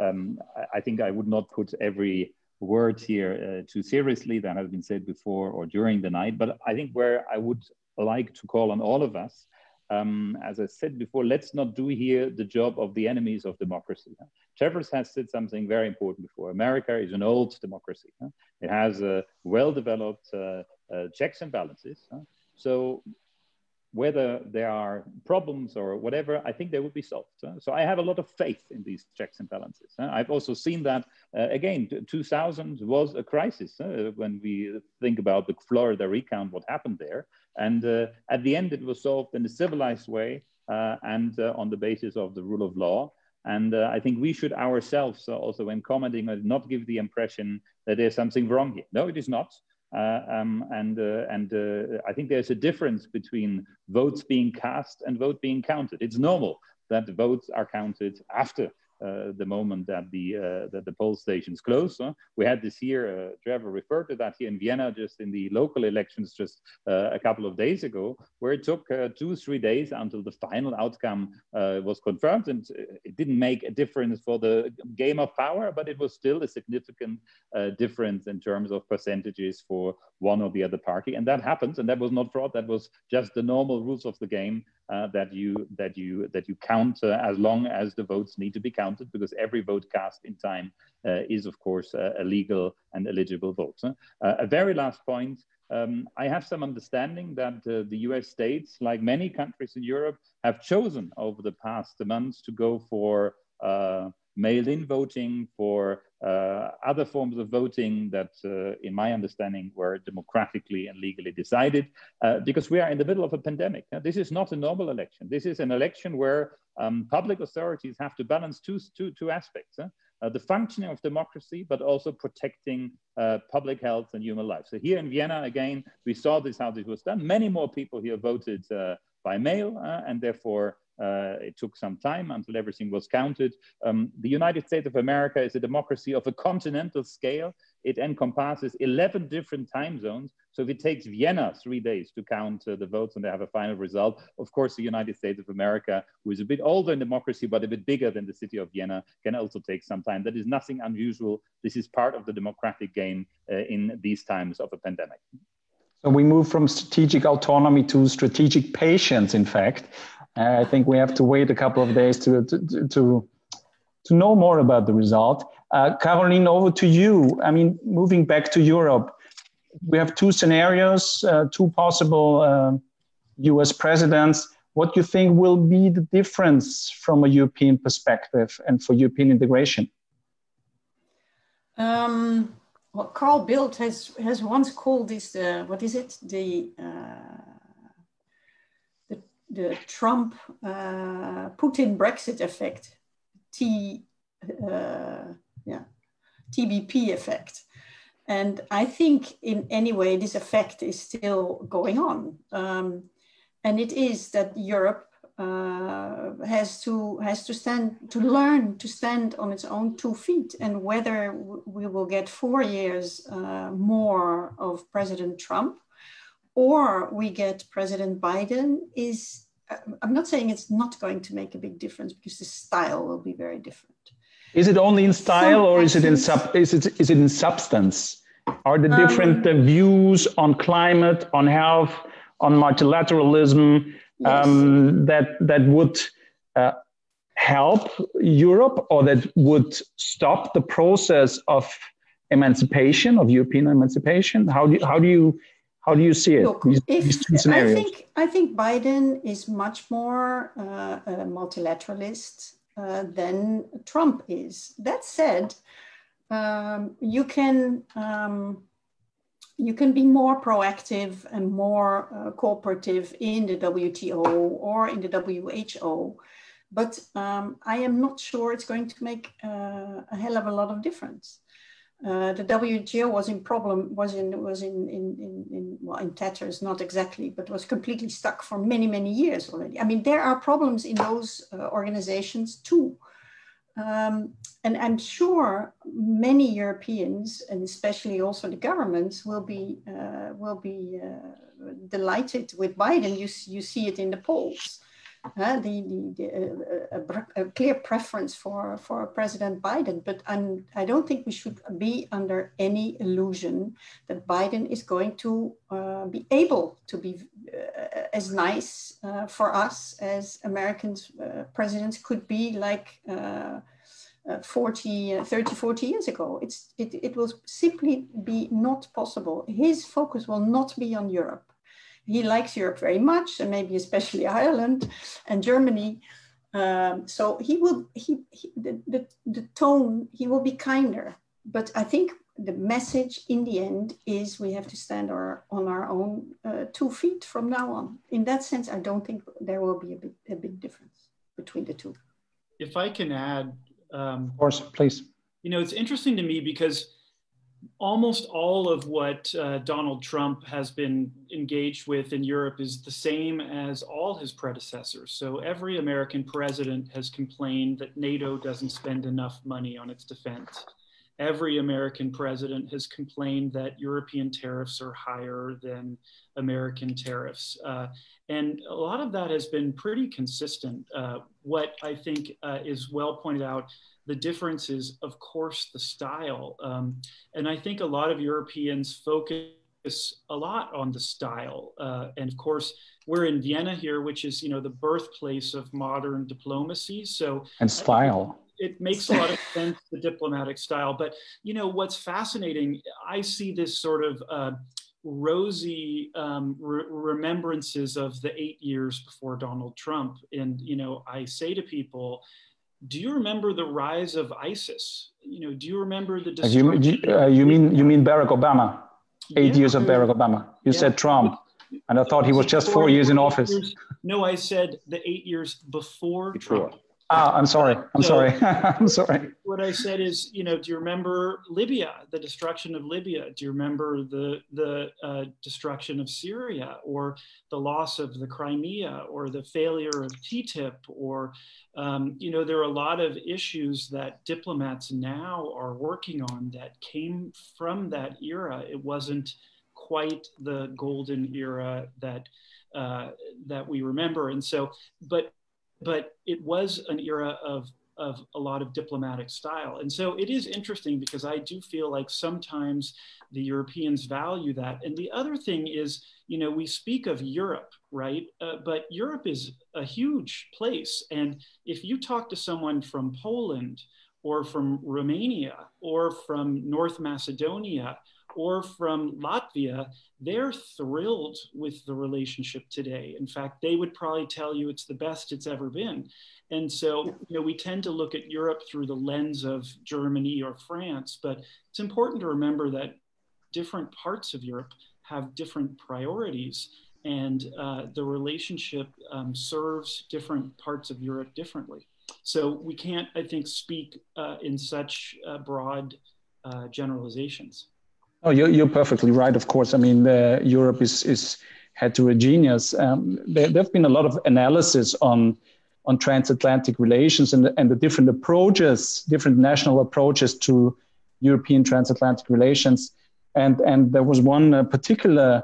I think I would not put every word here too seriously that has been said before or during the night. But I think where I would like to call on all of us, as I said before, let's not do here the job of the enemies of democracy. Trevor has said something very important before. America is an old democracy. It has well-developed checks and balances. So whether there are problems or whatever, I think they will be solved. So I have a lot of faith in these checks and balances. I've also seen that, again, 2000 was a crisis when we think about the Florida recount, what happened there. And at the end, it was solved in a civilized way and on the basis of the rule of law. And I think we should ourselves also, when commenting, not give the impression that there's something wrong here. No, it is not. I think there's a difference between votes being cast and vote being counted. It's normal that the votes are counted after the moment that the poll stations close. We had this here, Trevor referred to that here in Vienna, just in the local elections just a couple of days ago, where it took 2-3 days until the final outcome was confirmed. And it didn't make a difference for the game of power, but it was still a significant difference in terms of percentages for one or the other party. And that happened, and that was not fraud. That was just the normal rules of the game that you count as long as the votes need to be counted, because every vote cast in time is, of course, a legal and eligible vote. A very last point, I have some understanding that the US states, like many countries in Europe, have chosen over the past months to go for mail-in voting, for other forms of voting that, in my understanding, were democratically and legally decided, because we are in the middle of a pandemic. This is not a normal election. This is an election where public authorities have to balance two aspects. The functioning of democracy, but also protecting public health and human life. So here in Vienna, again, we saw this, how this was done. Many more people here voted by mail, and therefore it took some time until everything was counted. The United States of America is a democracy of a continental scale. It encompasses 11 different time zones. So if it takes Vienna 3 days to count the votes and they have a final result, of course, the United States of America, who is a bit older in democracy, but a bit bigger than the city of Vienna, can also take some time. That is nothing unusual. This is part of the democratic game in these times of a pandemic. So we move from strategic autonomy to strategic patience, in fact. I think we have to wait a couple of days to know more about the result. Caroline, over to you. I mean, moving back to Europe, we have two scenarios, two possible US presidents. What do you think will be the difference from a European perspective and for European integration? Well, Carl Bildt has once called this what is it? The Trump Putin Brexit effect, TBP effect. And I think in any way, this effect is still going on. And it is that Europe has to learn to stand on its own 2 feet. And whether we will get 4 years more of President Trump or we get President Biden is, I'm not saying it's not going to make a big difference because the style will be very different. Is it only in style or is it in substance? Are the different views on climate, on health, on multilateralism that would help Europe or that would stop the process of emancipation, of European emancipation? How do you see it? Look, these two scenarios? I think Biden is much more a multilateralist than Trump is. That said, you can be more proactive and more cooperative in the WTO or in the WHO, but I am not sure it's going to make a hell of a lot of difference. The WTO was in tatters, not exactly, but was completely stuck for many, many years already. I mean, there are problems in those organizations too. And I'm sure many Europeans, and especially also the governments, will be delighted with Biden. You see it in the polls. A clear preference for President Biden, but I don't think we should be under any illusion that Biden is going to be able to be as nice for us as Americans presidents could be like 30, 40 years ago. It will simply be not possible. His focus will not be on Europe. He likes Europe very much, and maybe especially Ireland and Germany. So the tone, he will be kinder. But I think the message in the end is we have to stand on our own 2 feet from now on. In that sense, I don't think there will be a big difference between the two. If I can add. Of course, please. You know, it's interesting to me because almost all of what Donald Trump has been engaged with in Europe is the same as all his predecessors. So every American president has complained that NATO doesn't spend enough money on its defense. Every American president has complained that European tariffs are higher than American tariffs. And a lot of that has been pretty consistent. What I think is well pointed out, the difference is, of course, the style. And I think a lot of Europeans focus a lot on the style. And of course, we're in Vienna here, which is, the birthplace of modern diplomacy. So and style. It makes a lot of sense, the diplomatic style. But, what's fascinating, I see this sort of rosy remembrances of the 8 years before Donald Trump. And, I say to people, do you remember the rise of ISIS? Do you remember the destruction? You mean Barack Obama? 8 years of Barack Obama. You said Trump. And I thought he was just 4 years in office. No, I said the 8 years before Trump. I'm sorry. I'm sorry. What I said is, do you remember Libya, the destruction of Libya? Do you remember the destruction of Syria, or the loss of the Crimea, or the failure of TTIP? Or, there are a lot of issues that diplomats now are working on that came from that era. It wasn't quite the golden era that we remember. And so, but it was an era of a lot of diplomatic style. And so it is interesting because I do feel like sometimes the Europeans value that. And the other thing is, we speak of Europe, right? But Europe is a huge place. And if you talk to someone from Poland or from Romania or from North Macedonia or from Latvia, they're thrilled with the relationship today. In fact, they would probably tell you it's the best it's ever been. And so, we tend to look at Europe through the lens of Germany or France, but it's important to remember that different parts of Europe have different priorities, and the relationship serves different parts of Europe differently. So we can't, I think, speak in such broad generalizations. Oh, you're perfectly right, of course. I mean, Europe is heterogeneous. There have been a lot of analysis on transatlantic relations and the different approaches, different national approaches to European transatlantic relations. And there was one particular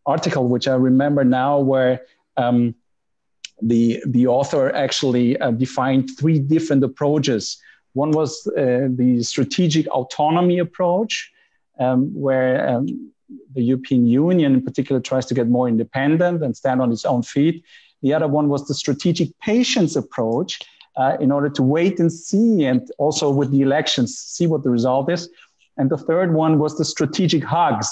article, which I remember now, where the author actually defined 3 different approaches. One was the strategic autonomy approach, where the European Union in particular tries to get more independent and stand on its own feet. The other one was the strategic patience approach, in order to wait and see, and also with the elections, see what the result is. And the third one was the strategic hugs,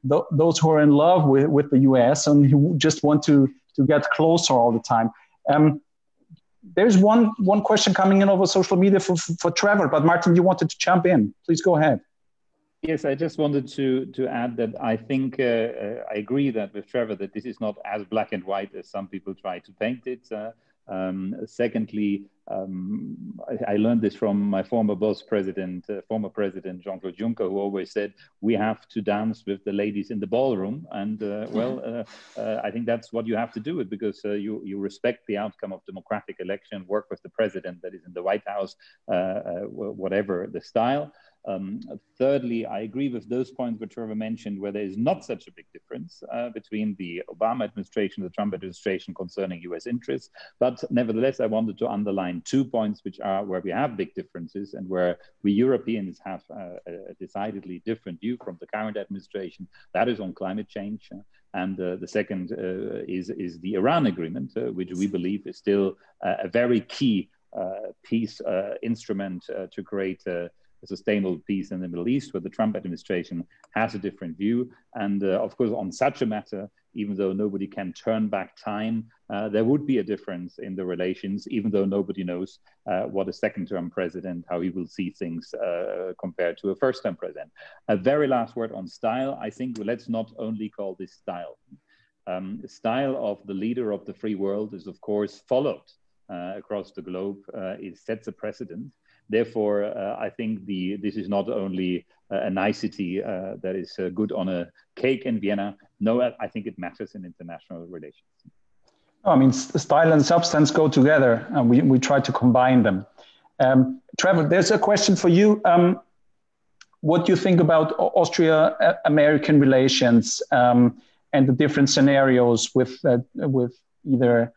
those who are in love with the US and who just want to get closer all the time. There's one question coming in over social media for Trevor, but Martin, you wanted to jump in. Please go ahead. Yes, I just wanted to add that I think I agree that with Trevor that this is not as black and white as some people try to paint it. Secondly, I learned this from my former boss, former President Jean-Claude Juncker, who always said, we have to dance with the ladies in the ballroom. And I think that's what you have to do, because you respect the outcome of democratic election, work with the president that is in the White House, whatever the style. Thirdly, I agree with those points which Trevor mentioned, where there is not such a big difference between the Obama administration and the Trump administration concerning US interests. But nevertheless, I wanted to underline 2 points which are where we have big differences and where we Europeans have a decidedly different view from the current administration. That is on climate change. And the second is the Iran agreement, which we believe is still a very key peace instrument to create a sustainable peace in the Middle East, where the Trump administration has a different view. And of course, on such a matter, even though nobody can turn back time, there would be a difference in the relations, even though nobody knows what a second-term president, how he will see things compared to a first-term president. A very last word on style. I think let's not only call this style. The style of the leader of the free world is, of course, followed across the globe. It sets a precedent. Therefore, I think this is not only a nicety that is good on a cake in Vienna. No, I think it matters in international relations. I mean, style and substance go together, and we try to combine them. Trevor, there's a question for you. What do you think about Austria-American relations and the different scenarios with either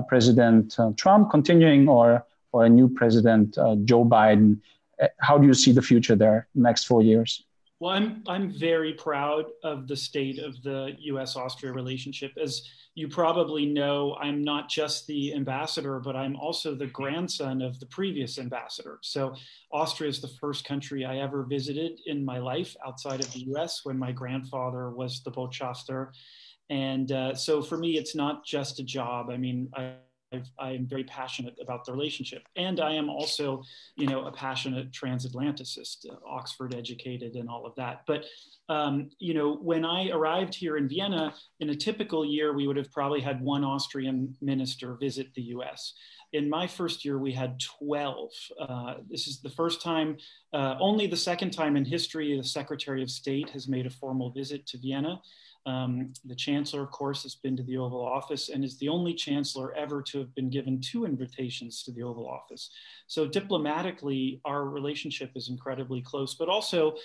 President Trump continuing or a new president, Joe Biden? How do you see the future there next 4 years? Well, I'm very proud of the state of the US-Austria relationship. As you probably know, I'm not just the ambassador, but I'm also the grandson of the previous ambassador. So Austria is the first country I ever visited in my life outside of the US, when my grandfather was the Botschafter. And so for me, it's not just a job. I mean, I am very passionate about the relationship. And I am also, a passionate transatlanticist, Oxford educated and all of that. But, when I arrived here in Vienna, in a typical year, we would have probably had one Austrian minister visit the US. In my first year, we had 12. This is the first time, only the second time in history, the Secretary of State has made a formal visit to Vienna. The chancellor, of course, has been to the Oval Office and is the only chancellor ever to have been given 2 invitations to the Oval Office. So diplomatically, our relationship is incredibly close, but also,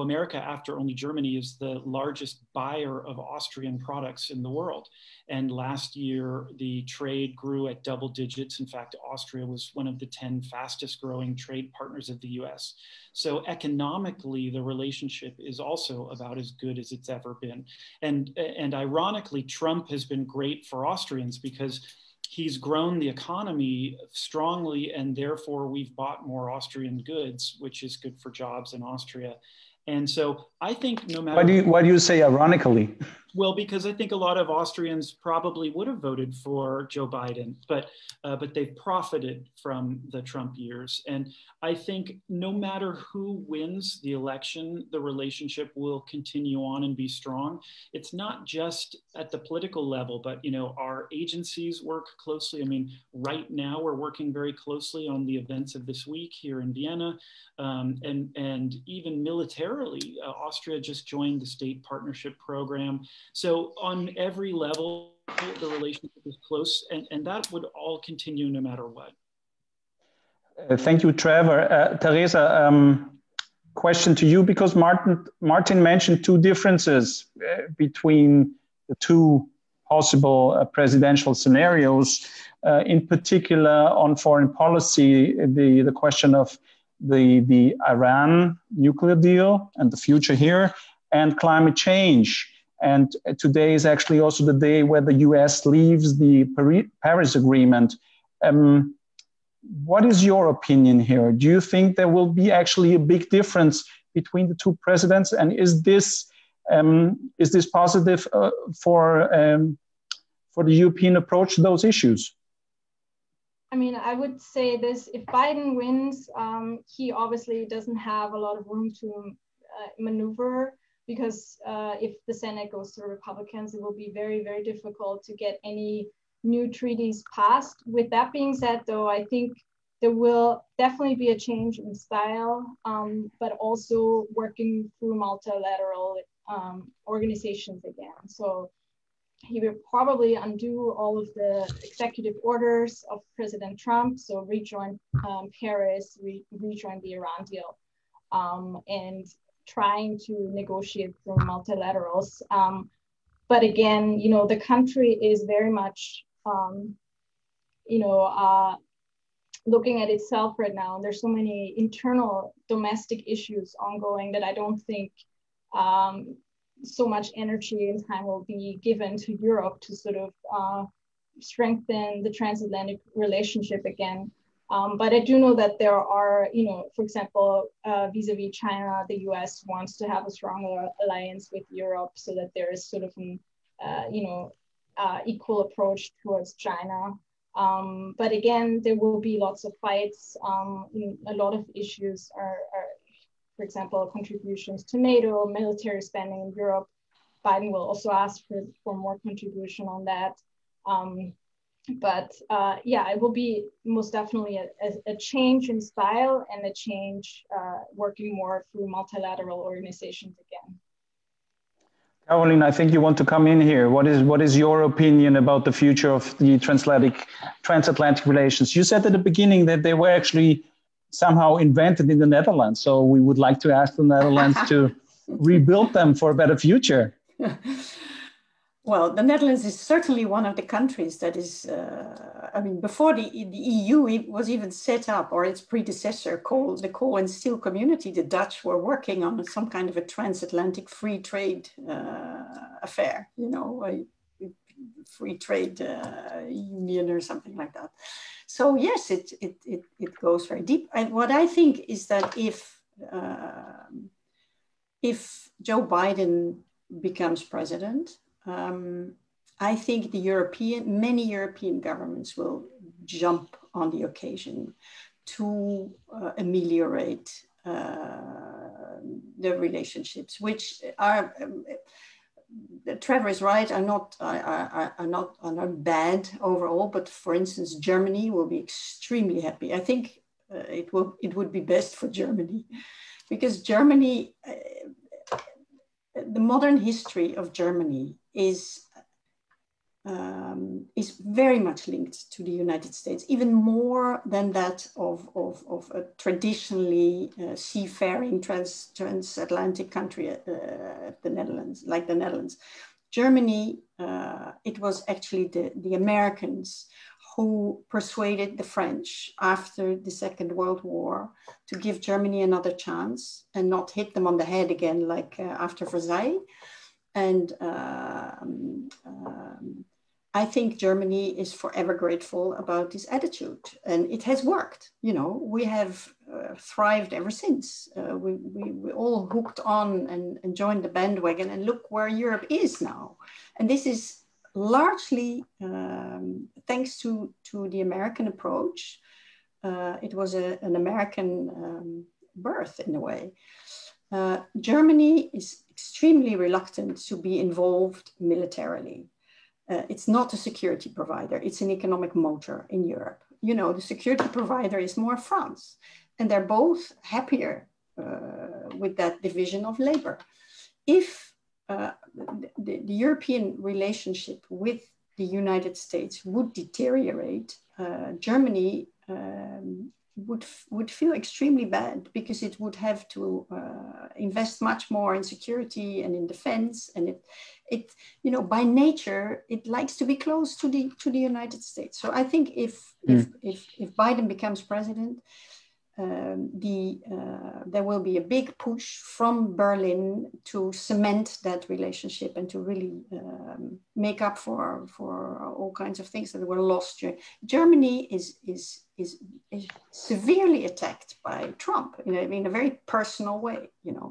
America, after only Germany, is the largest buyer of Austrian products in the world. And last year, the trade grew at double digits. In fact, Austria was one of the 10 fastest growing trade partners of the US. So economically, the relationship is also about as good as it's ever been. And ironically, Trump has been great for Austrians because he's grown the economy strongly, and therefore we've bought more Austrian goods, which is good for jobs in Austria. And so I think no matter— Why do you say ironically? Well, because I think a lot of Austrians probably would have voted for Joe Biden, but they've profited from the Trump years. And I think no matter who wins the election, the relationship will continue on and be strong. It's not just at the political level, but our agencies work closely. I mean, right now we're working very closely on the events of this week here in Vienna, and even militarily, Austria just joined the State Partnership Program. So on every level, the relationship is close, and that would all continue no matter what. Thank you, Trevor. Teresa, question to you, because Martin mentioned two differences between the two possible presidential scenarios, in particular on foreign policy, the question of the Iran nuclear deal and the future here, and climate change. And today is actually also the day where the US leaves the Paris Agreement. What is your opinion here? Do you think there will be actually a big difference between the two presidents? And is this positive for the European approach to those issues? I mean, I would say this: if Biden wins, he obviously doesn't have a lot of room to maneuver, because if the Senate goes to Republicans, it will be very, very difficult to get any new treaties passed. With that being said, though, I think there will definitely be a change in style, but also working through multilateral organizations again. So he will probably undo all of the executive orders of President Trump, so rejoin Paris, rejoin the Iran deal, and trying to negotiate through multilaterals. But again, the country is very much, looking at itself right now. And there's so many internal domestic issues ongoing that I don't think so much energy and time will be given to Europe to sort of strengthen the transatlantic relationship again. But I do know that there are, for example, vis-a-vis China, the US wants to have a stronger alliance with Europe so that there is sort of an, equal approach towards China. But again, there will be lots of fights. A lot of issues are, for example, contributions to NATO, military spending in Europe. Biden will also ask for more contribution on that. But it will be most definitely a change in style and a change working more through multilateral organizations again. Caroline, I think you want to come in here. What is your opinion about the future of the transatlantic relations? You said at the beginning that they were actually somehow invented in the Netherlands. So we would like to ask the Netherlands to rebuild them for a better future. Well, the Netherlands is certainly one of the countries that is, before the EU was even set up, or its predecessor called the Coal and Steel Community, the Dutch were working on some kind of a transatlantic free trade affair, a free trade union or something like that. So yes, it goes very deep. And what I think is that if Joe Biden becomes president, I think many European governments will jump on the occasion to ameliorate the relationships, which are, Trevor is right, are not bad overall. But for instance, Germany will be extremely happy. I think it would be best for Germany, because Germany, the modern history of Germany is very much linked to the United States, even more than that of a traditionally seafaring transatlantic country, the Netherlands, like the Netherlands. Germany, it was actually the Americans who persuaded the French after the Second World War to give Germany another chance and not hit them on the head again like after Versailles. And I think Germany is forever grateful about this attitude, and it has worked. You know, we have thrived ever since. We all hooked on and joined the bandwagon, and look where Europe is now. And this is largely thanks to the American approach. It was an American birth in a way. Germany is extremely reluctant to be involved militarily. It's not a security provider, it's an economic motor in Europe. You know, the security provider is more France, and they're both happier with that division of labor. If the European relationship with the United States would deteriorate, Germany would feel extremely bad, because it would have to invest much more in security and in defense, and it you know, by nature it likes to be close to the United States. So I think if Biden becomes president, there will be a big push from Berlin to cement that relationship and to really make up for all kinds of things that were lost. Germany is severely attacked by Trump in a very personal way, you know.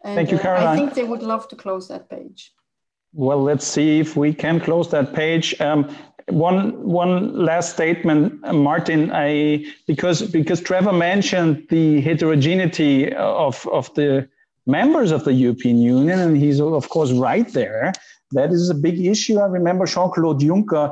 And, thank you, Caroline. I think they would love to close that page. Well, let's see if we can close that page. One last statement, Martin. Because Trevor mentioned the heterogeneity of the members of the European Union, and he's of course right there. That is a big issue. I remember Jean-Claude Juncker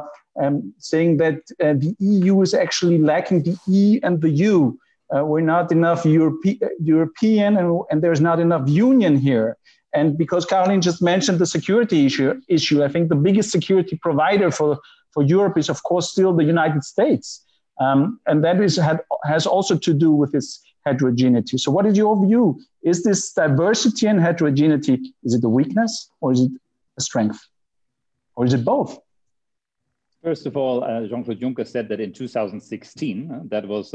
saying that the EU is actually lacking the E and the U. We're not enough European, and there's not enough union here. And because Caroline just mentioned the security issue, I think the biggest security provider for Europe is, of course, still the United States. And that has also to do with this heterogeneity. So what is your view? Is this diversity and heterogeneity, is it a weakness or is it a strength? Or is it both? First of all, Jean-Claude Juncker said that in 2016, that was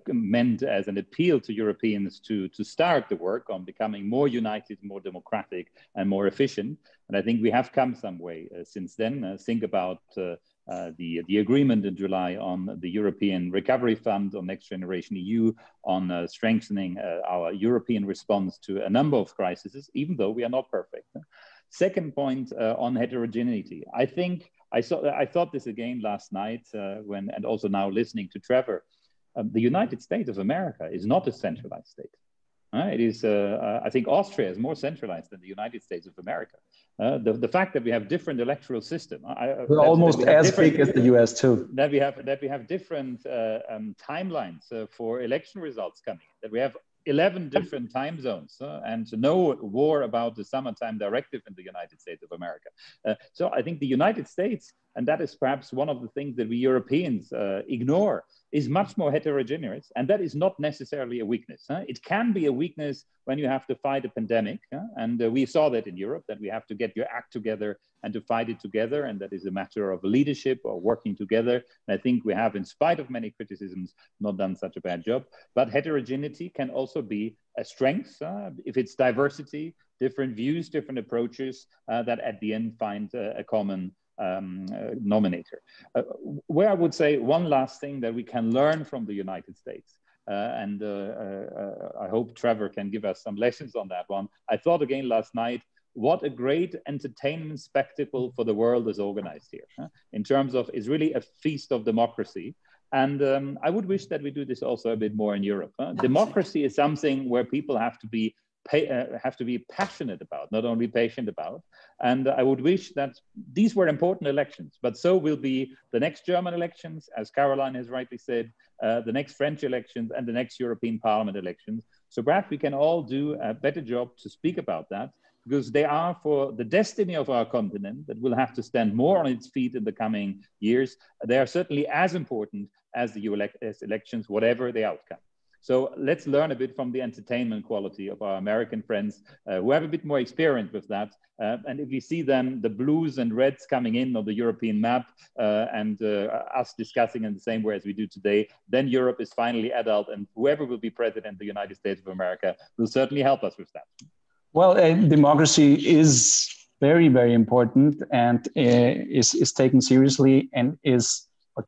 meant as an appeal to Europeans to start the work on becoming more united, more democratic, and more efficient. And I think we have come some way since then. Think about the agreement in July on the European Recovery Fund, on Next Generation EU, on strengthening our European response to a number of crises, even though we are not perfect. Second point on heterogeneity. I thought this again last night and also now listening to Trevor. The United States of America is not a centralized state. It is, I think Austria is more centralized than the United States of America. The fact that we have different electoral system. We're almost as big as the US too. That we have different timelines for election results coming. That we have 11 different time zones and no war about the summertime directive in the United States of America. So I think the United States, and that is perhaps one of the things that we Europeans ignore, is much more heterogeneous, and that is not necessarily a weakness. It can be a weakness when you have to fight a pandemic, and we saw that in Europe, that we have to get your act together and to fight it together, and that is a matter of leadership or working together. And I think we have, in spite of many criticisms, not done such a bad job. But heterogeneity can also be a strength if it's diversity, different views, different approaches that at the end find a common nominator. Where I would say one last thing that we can learn from the United States, and I hope Trevor can give us some lessons on that one. I thought again last night, what a great entertainment spectacle for the world is organized here. In terms of, it's really a feast of democracy. And I would wish that we do this also a bit more in Europe. Democracy is something where people have to be passionate about, not only patient about. And I would wish that these were important elections, but so will be the next German elections, as Caroline has rightly said, the next French elections and the next European Parliament elections. So perhaps we can all do a better job to speak about that, because they are for the destiny of our continent that will have to stand more on its feet in the coming years. They are certainly as important as the US elections, whatever the outcome. So let's learn a bit from the entertainment quality of our American friends who have a bit more experience with that. And if we see then the blues and reds coming in on the European map and us discussing in the same way as we do today, then Europe is finally adult, and whoever will be president of the United States of America will certainly help us with that. Well, democracy is very, very important and is taken seriously and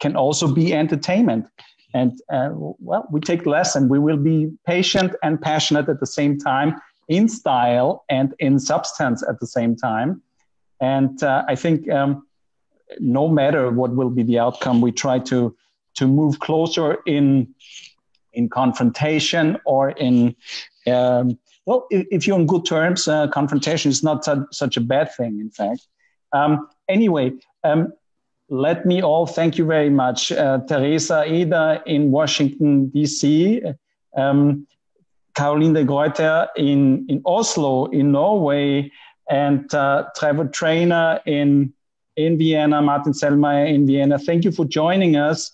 can also be entertainment. And well, we take the lesson. We will be patient and passionate at the same time, in style and in substance at the same time. And I think no matter what will be the outcome, we try to move closer in confrontation or in, well, if you're on good terms, confrontation is not such a bad thing, in fact. Anyway, let me all thank you very much. Teresa, Eder in Washington, D.C., Caroline de Gruyter in Oslo, in Norway, and Trevor Traina in Vienna, Martin Selmayr in Vienna. Thank you for joining us.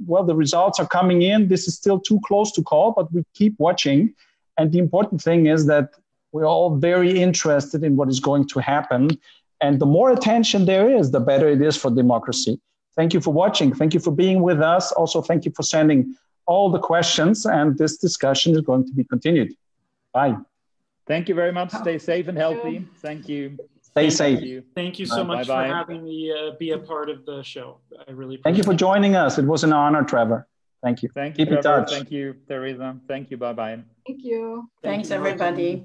Well, the results are coming in. This is still too close to call, but we keep watching. And the important thing is that we're all very interested in what is going to happen. And the more attention there is, the better it is for democracy. Thank you for watching. Thank you for being with us. Also, thank you for sending all the questions. And this discussion is going to be continued. Bye. Thank you very much. Stay safe and healthy. Thank you. Stay safe. Thank you so much for having me be a part of the show. I really appreciate it. Thank you for joining us. It was an honor, Trevor. Thank you. Thank you, Keep in touch. Thank you, Teresa. Thank you. Bye-bye. Thank you. Thanks, everybody.